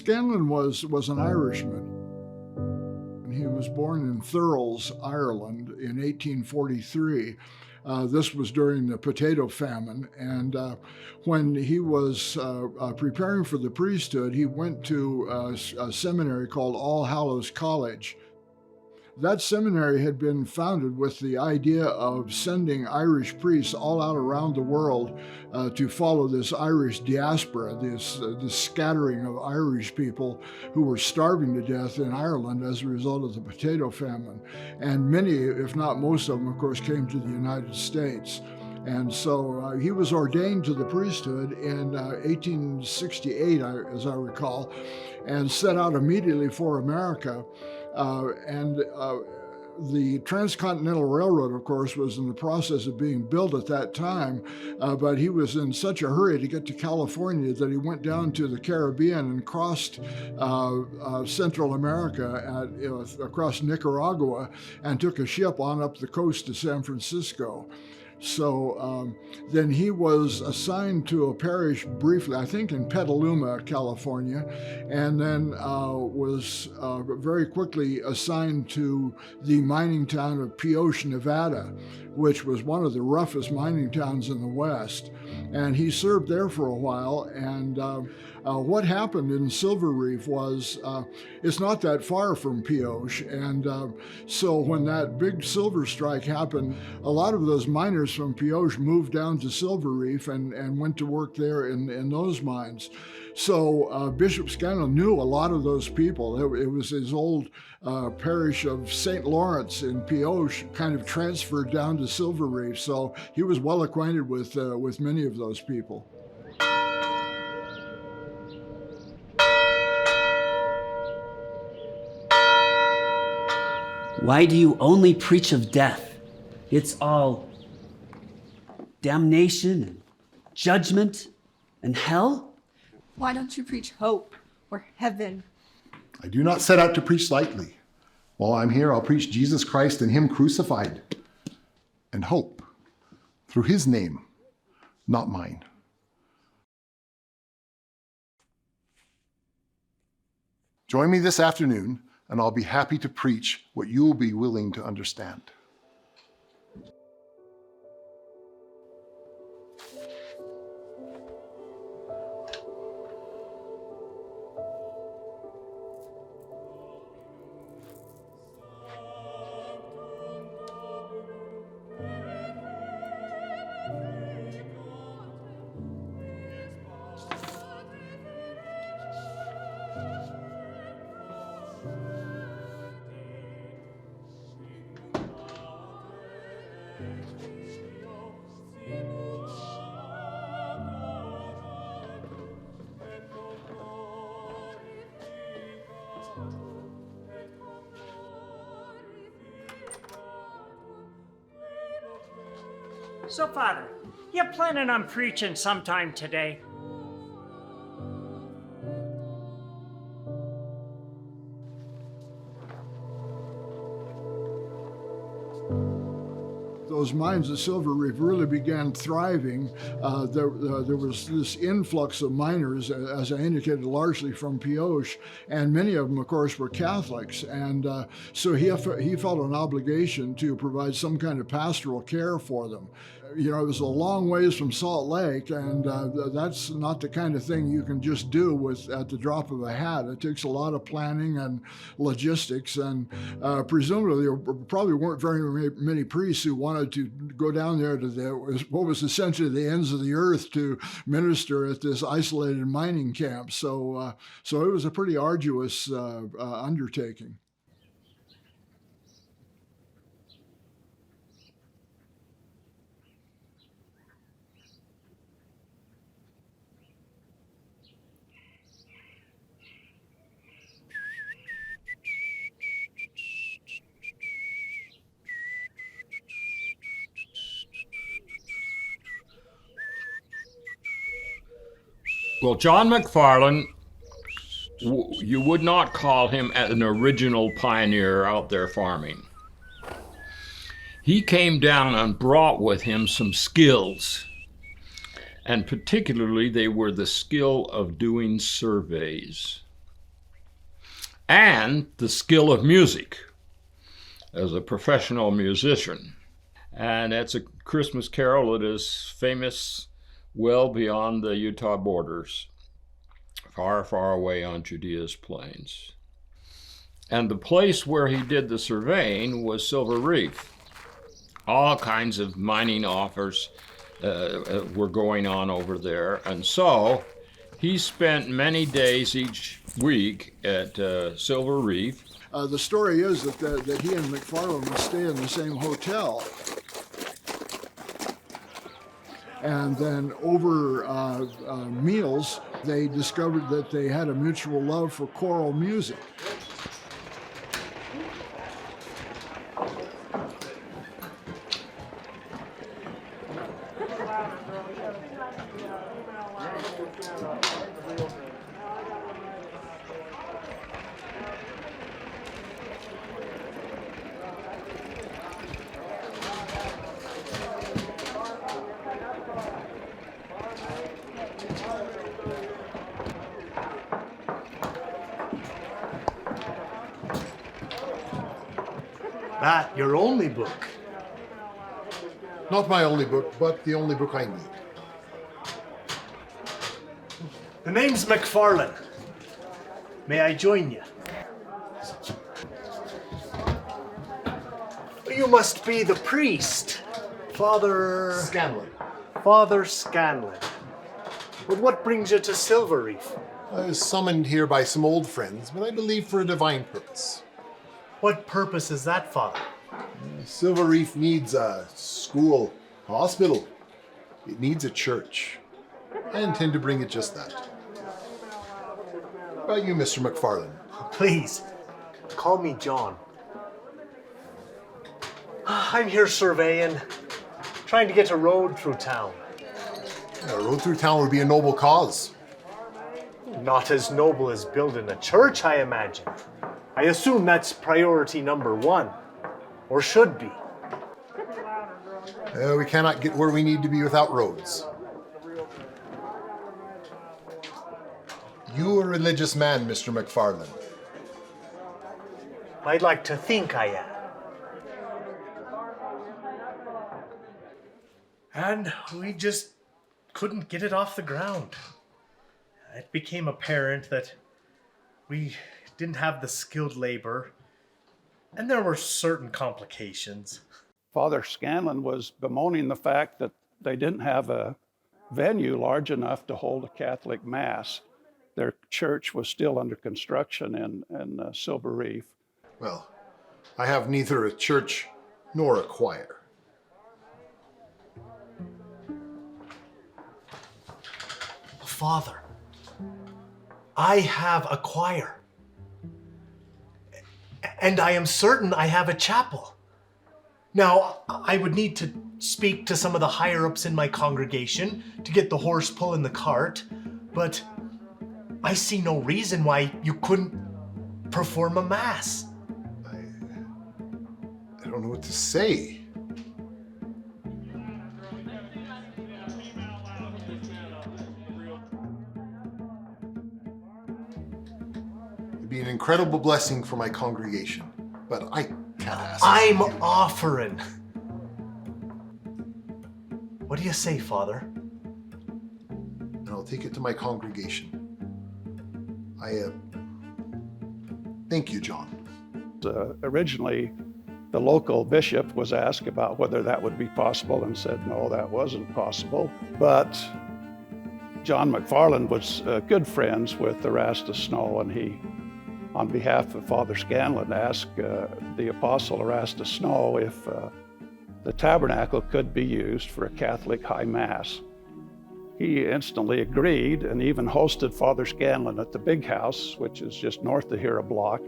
Scanlan was an Irishman. He was born in Thurles, Ireland in 1843. This was during the potato famine, and when he was preparing for the priesthood, he went to a seminary called All Hallows College. That seminary had been founded with the idea of sending Irish priests all out around the world to follow this Irish diaspora, this scattering of Irish people who were starving to death in Ireland as a result of the potato famine. And many, if not most of them, of course, came to the United States. And so he was ordained to the priesthood in 1868, as I recall, and set out immediately for America. The Transcontinental Railroad, of course, was in the process of being built at that time, but he was in such a hurry to get to California that he went down to the Caribbean and crossed Central America across Nicaragua and took a ship on up the coast to San Francisco. So then he was assigned to a parish briefly, I think in Petaluma, California, and then was very quickly assigned to the mining town of Pioche, Nevada, which was one of the roughest mining towns in the West. And he served there for a while, and what happened in Silver Reef was it's not that far from Pioche, and so when that big silver strike happened, a lot of those miners from Pioche moved down to Silver Reef and went to work there in those mines. So Bishop Scanlan knew a lot of those people. It was his old parish of St. Lawrence in Pioche kind of transferred down to Silver Reef, so he was well acquainted with many of those people. Why do you only preach of death? It's all damnation and judgment and hell? Why don't you preach hope or heaven? I do not set out to preach lightly. While I'm here, I'll preach Jesus Christ and Him crucified, and hope through His name, not mine. Join me this afternoon, and I'll be happy to preach what you will be willing to understand. So, Father, you planning on preaching sometime today? Those mines at Silver Reef really began thriving. There was this influx of miners, as I indicated, largely from Pioche, and many of them, of course, were Catholics. And so he felt an obligation to provide some kind of pastoral care for them. You know, it was a long ways from Salt Lake, and that's not the kind of thing you can just do at the drop of a hat. It takes a lot of planning and logistics, and presumably there probably weren't very many priests who wanted to go down there to what was essentially the ends of the earth to minister at this isolated mining camp. So it was a pretty arduous undertaking. Well, John Macfarlane, you would not call him an original pioneer out there farming. He came down and brought with him some skills, and particularly they were the skill of doing surveys. and the skill of music as a professional musician. And it's a Christmas carol that is famous well beyond the Utah borders, far, far away on Judea's plains. And the place where he did the surveying was Silver Reef. All kinds of mining offers were going on over there. And so he spent many days each week at Silver Reef. The story is that he and Macfarlane would stay in the same hotel. And then over meals, they discovered that they had a mutual love for choral music. That your only book? Not my only book, but the only book I need. The name's Macfarlane. May I join you? You must be the priest, Father Scanlan. Father Scanlan. But what brings you to Silver Reef? I was summoned here by some old friends, but I believe for a divine purpose. What purpose is that, Father? Silver Reef needs a school, a hospital. It needs a church. I intend to bring it just that. What about you, Mr. Macfarlane? Please, call me John. I'm here surveying, trying to get a road through town. A road through town would be a noble cause. Not as noble as building a church, I imagine. I assume that's priority number one, or should be. We cannot get where we need to be without roads. You a religious man, Mr. Macfarlane. I'd like to think I am. And we just couldn't get it off the ground. It became apparent that we didn't have the skilled labor, and there were certain complications. Father Scanlan was bemoaning the fact that they didn't have a venue large enough to hold a Catholic Mass. Their church was still under construction in Silver Reef. Well, I have neither a church nor a choir. Father, I have a choir. And I am certain I have a chapel. Now, I would need to speak to some of the higher-ups in my congregation to get the horse pulling the cart, but I see no reason why you couldn't perform a mass. I don't know what to say. It'd be an incredible blessing for my congregation, but I can't ask. I'm offering. What do you say, Father? And I'll take it to my congregation. Thank you, John. Originally, the local bishop was asked about whether that would be possible and said, no, that wasn't possible. But John Macfarlane was good friends with Erastus Snow, and he, on behalf of Father Scanlan, asked the Apostle Erastus Snow if the tabernacle could be used for a Catholic high mass. He instantly agreed and even hosted Father Scanlan at the big house, which is just north of here a block,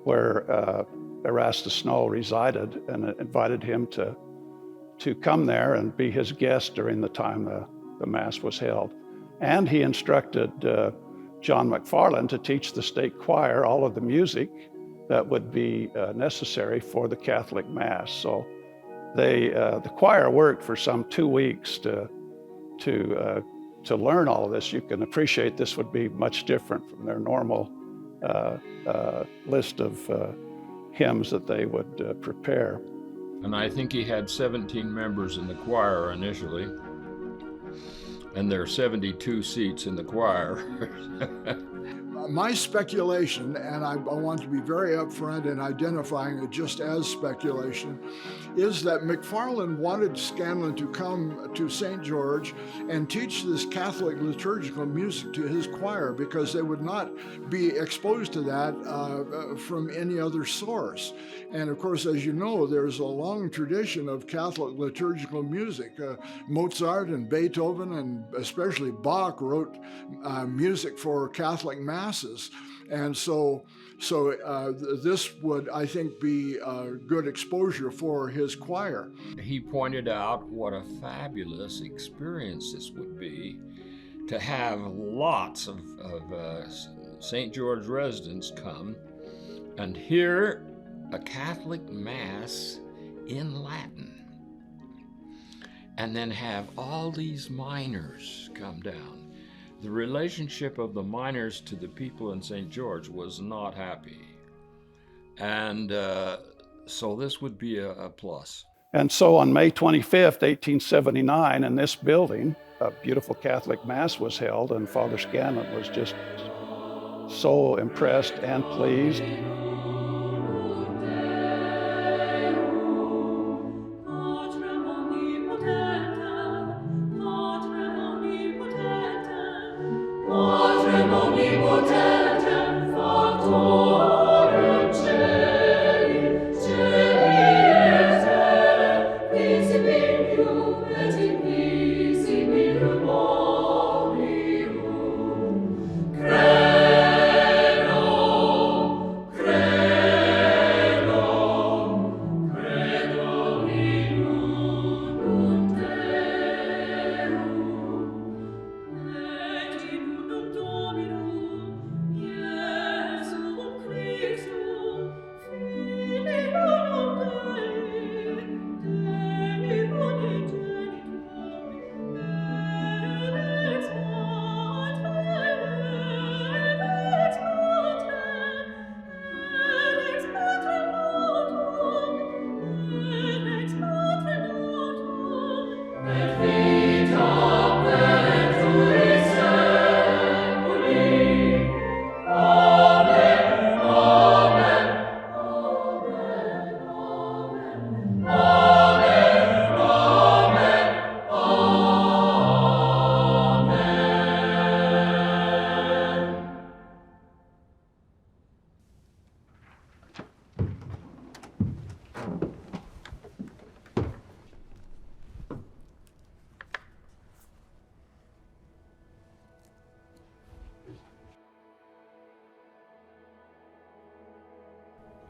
where Erastus Snow resided, and invited him to come there and be his guest during the time the Mass was held. And he instructed John Macfarlane to teach the state choir all of the music that would be necessary for the Catholic Mass. So the choir worked for some 2 weeks to learn all of this. You can appreciate this would be much different from their normal list of hymns that they would prepare. And I think he had 17 members in the choir initially, and there are 72 seats in the choir. My speculation, and I want to be very upfront in identifying it just as speculation, is that Macfarlane wanted Scanlan to come to St. George and teach this Catholic liturgical music to his choir, because they would not be exposed to that from any other source. And of course, as you know, there's a long tradition of Catholic liturgical music. Mozart and Beethoven, and especially Bach, wrote music for Catholic Mass. And so this would, I think, be a good exposure for his choir. He pointed out what a fabulous experience this would be to have lots of St. George residents come and hear a Catholic Mass in Latin, and then have all these miners come down. The relationship of the miners to the people in St. George was not happy. And so this would be a plus. And so on May 25th, 1879, in this building, a beautiful Catholic Mass was held, and Father Scanlan was just so impressed and pleased.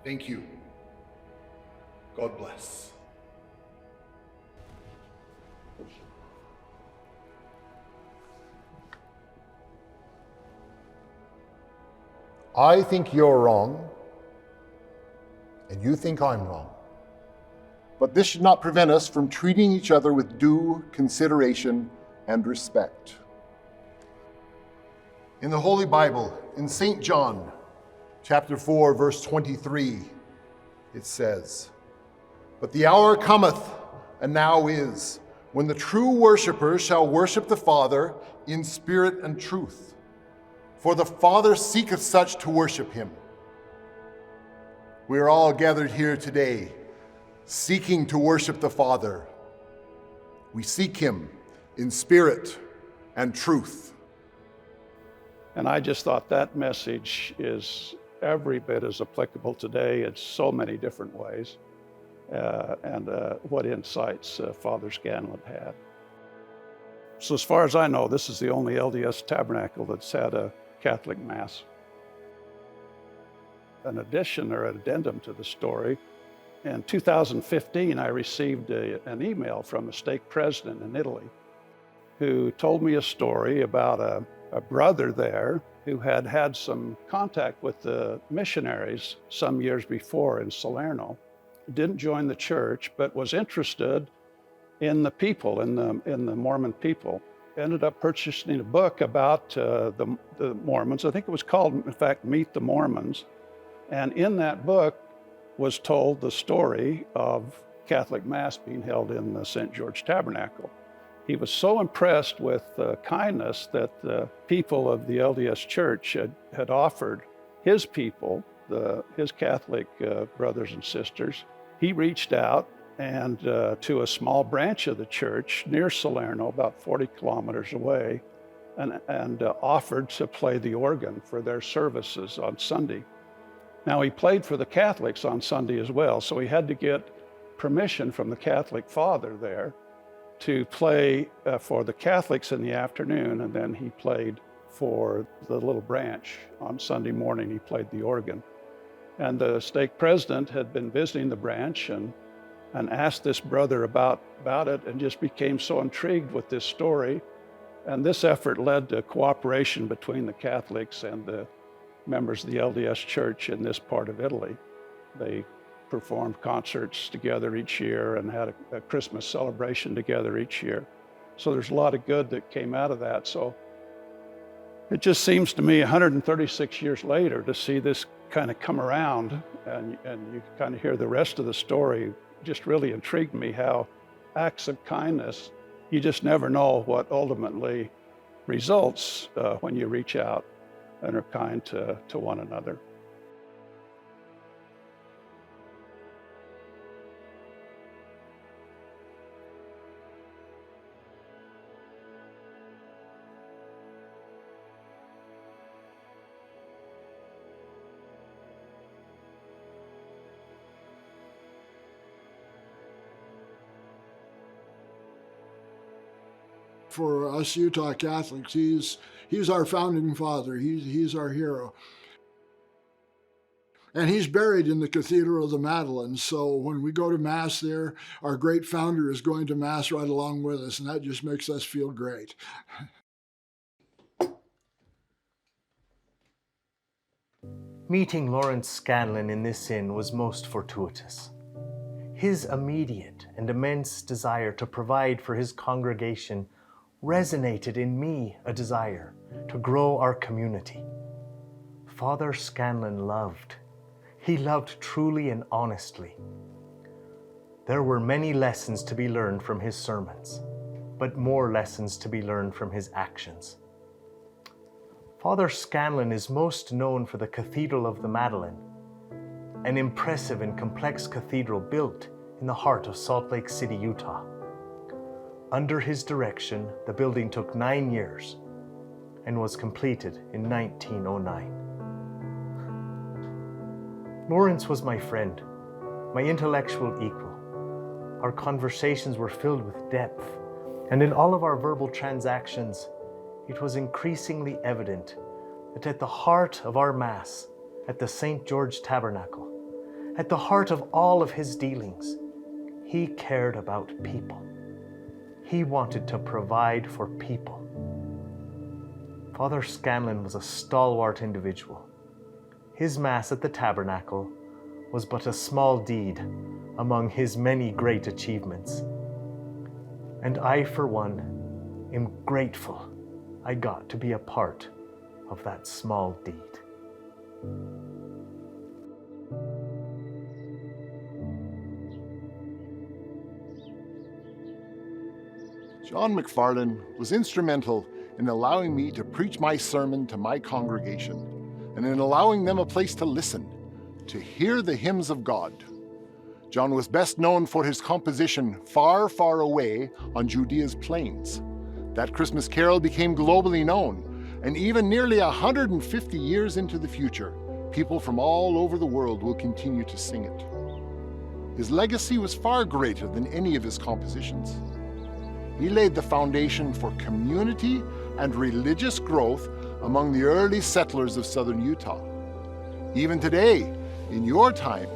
Thank you. God bless. I think you're wrong, and you think I'm wrong. But this should not prevent us from treating each other with due consideration and respect. In the Holy Bible, in St. John, chapter 4, verse 23, it says, "But the hour cometh, and now is, when the true worshipers shall worship the Father in spirit and truth. For the Father seeketh such to worship him." We are all gathered here today, seeking to worship the Father. We seek him in spirit and truth. And I just thought that message is every bit as applicable today in so many different ways, and what insights Father Scanlan had. So as far as I know, this is the only LDS tabernacle that's had a Catholic Mass. An addition or addendum to the story, in 2015, I received an email from a stake president in Italy who told me a story about a brother there who had had some contact with the missionaries some years before in Salerno, didn't join the church, but was interested in the people, in the Mormon people, ended up purchasing a book about the Mormons. I think it was called, in fact, Meet the Mormons. And in that book was told the story of Catholic Mass being held in the St. George Tabernacle. He was so impressed with the kindness that the people of the LDS Church had offered his people, his Catholic brothers and sisters. He reached out and to a small branch of the church near Salerno, about 40 kilometers away, and offered to play the organ for their services on Sunday. Now, he played for the Catholics on Sunday as well, so he had to get permission from the Catholic father there to play for the Catholics in the afternoon, and then he played for the little branch. On Sunday morning, he played the organ. And the stake president had been visiting the branch and asked this brother about it, and just became so intrigued with this story. And this effort led to cooperation between the Catholics and the members of the LDS Church in this part of Italy. They performed concerts together each year and had a Christmas celebration together each year. So there's a lot of good that came out of that. So it just seems to me 136 years later to see this kind of come around, and you kind of hear the rest of the story, just really intrigued me how acts of kindness, you just never know what ultimately results when you reach out and are kind to one another. For us Utah Catholics, he's our founding father. He's our hero. And he's buried in the Cathedral of the Madeleine. So when we go to Mass there, our great founder is going to Mass right along with us, and that just makes us feel great. Meeting Lawrence Scanlan in this inn was most fortuitous. His immediate and immense desire to provide for his congregation resonated in me a desire to grow our community. Father Scanlan loved. He loved truly and honestly. There were many lessons to be learned from his sermons, but more lessons to be learned from his actions. Father Scanlan is most known for the Cathedral of the Madeleine, an impressive and complex cathedral built in the heart of Salt Lake City, Utah. Under his direction, the building took 9 years and was completed in 1909. Lawrence was my friend, my intellectual equal. Our conversations were filled with depth, and in all of our verbal transactions, it was increasingly evident that at the heart of our Mass at the St. George Tabernacle, at the heart of all of his dealings, he cared about people. He wanted to provide for people. Father Scanlan was a stalwart individual. His Mass at the Tabernacle was but a small deed among his many great achievements. And I, for one, am grateful I got to be a part of that small deed. John Macfarlane was instrumental in allowing me to preach my sermon to my congregation and in allowing them a place to listen, to hear the hymns of God. John was best known for his composition Far, Far Away on Judea's Plains. That Christmas carol became globally known, and even nearly 150 years into the future, people from all over the world will continue to sing it. His legacy was far greater than any of his compositions. He laid the foundation for community and religious growth among the early settlers of southern Utah. Even today, in your time,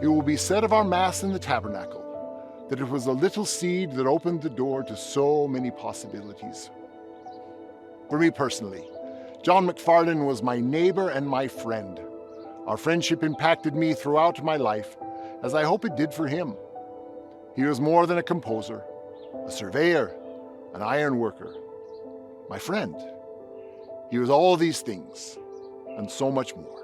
it will be said of our Mass in the Tabernacle that it was a little seed that opened the door to so many possibilities. For me personally, John Macfarlane was my neighbor and my friend. Our friendship impacted me throughout my life, as I hope it did for him. He was more than a composer, a surveyor, an iron worker, my friend. He was all these things and so much more.